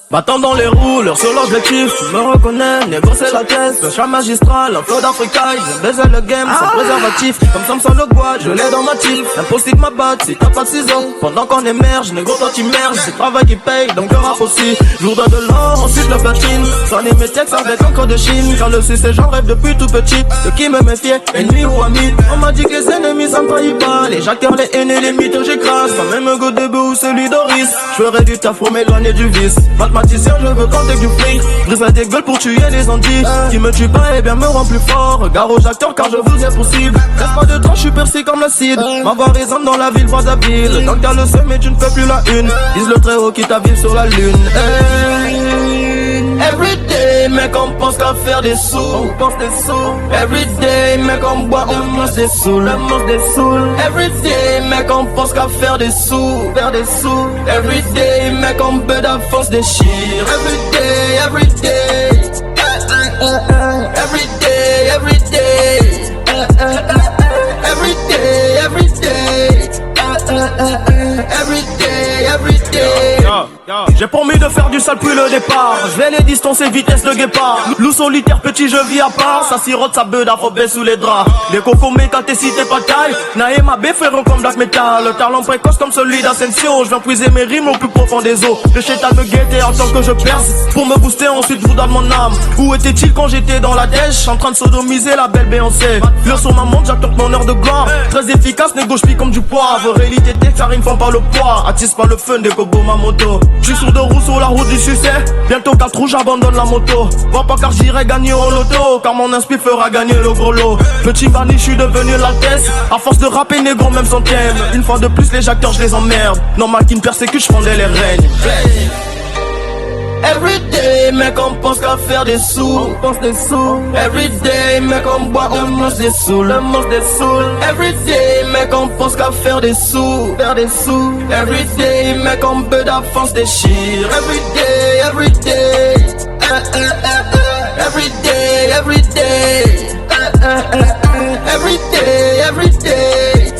Battant dans les roues, leur seul objectif, tu me reconnais, négocier la caisse, le chat magistral, un flot d'Africa, ils baiser le game sans préservatif, comme Samson le bois, je l'ai dans ma team, impossible ma batte si t'as pas de ciseaux, pendant qu'on émerge, négro toi t'immerges, c'est le travail qui paye, donc le rap aussi, je voudrais de l'or, ensuite le platine, soigner mes textes avec encre de Chine, car le succès j'en rêve depuis tout petit, de qui me méfier, ennemi ou ami, on m'a dit que les ennemis ça me trahit pas, les acteurs, les haineux, les mythes j'écrase, pas même un go de ou celui d'Oris, je ferai du taf pour m'éloigner du vice, mathématicien, je veux compter du fric. Briser des gueules pour tuer les andis. Qui me tue pas, et bien me rend plus fort. Regard aux acteurs car je vous ai possible. Reste pas de temps, je suis percé comme l'acide. Ma voix résonne dans la ville, voix d'habile. Donc t'as le seum mais tu ne fais plus la une. Vise le très haut qui t'avise sur la lune. Everyday, mec, on pense qu'à faire des sous. On pense des sous. Everyday, mec, on boit, on mange des sous. On mange des sous. Everyday, mec, on pense qu'à faire des sous. Faire des sous. Everyday, mec, on beut à force des chires. Everyday, everyday. Everyday, everyday. Everyday, everyday. Everyday, everyday. J'ai promis de faire du sale puis le départ. Je vais les distancer vitesse de guépard. Loup solitaire petit je vis à part. Ça sirote sa beuh d'afobé sous les draps. Des cocos mécatés si t'es pas taille. Naïma B frérot comme Black Metal. Le talent précoce comme celui d'Asensio. Je viens puiser mes rimes au plus profond des eaux. Le chétan me guette et attend que je perce. Pour me booster ensuite vous donne mon âme. Où était-il quand j'étais dans la dèche? En train de sodomiser la belle Beyoncé. Le son m'amende, j'attends mon heure de gloire. Très efficace, négocié comme du poivre. Réalité car ils ne font pas le poids. Attise pas le fun des cobos ma moto. Je suis sur de roues sur la route du succès. Bientôt 4 roues j'abandonne la moto. Vois pas car j'irai gagner au loto. Car mon inspi fera gagner le gros lot. Petit Bani je suis devenu l'altesse. À force de rapper négro même sans thème. Une fois de plus les acteurs je les emmerde. Normal qu'ils me persécutent je prendrai les règnes. Everyday, mec, on pense qu'à faire des sous. On pense des sous. Everyday, mec, on boit, on mange des sous. On mange des sous. Everyday, mec, on pense qu'à faire des sous. Faire des sous. Everyday, mec, on beut d'avance des chires. Everyday, everyday. Everyday, everyday. Everyday, everyday.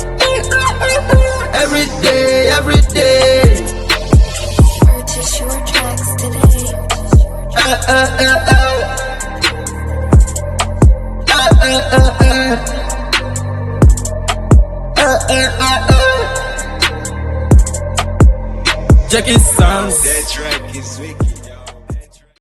Everyday, everyday. Purchase your tracks today. Jackie Sands. That track is wicked.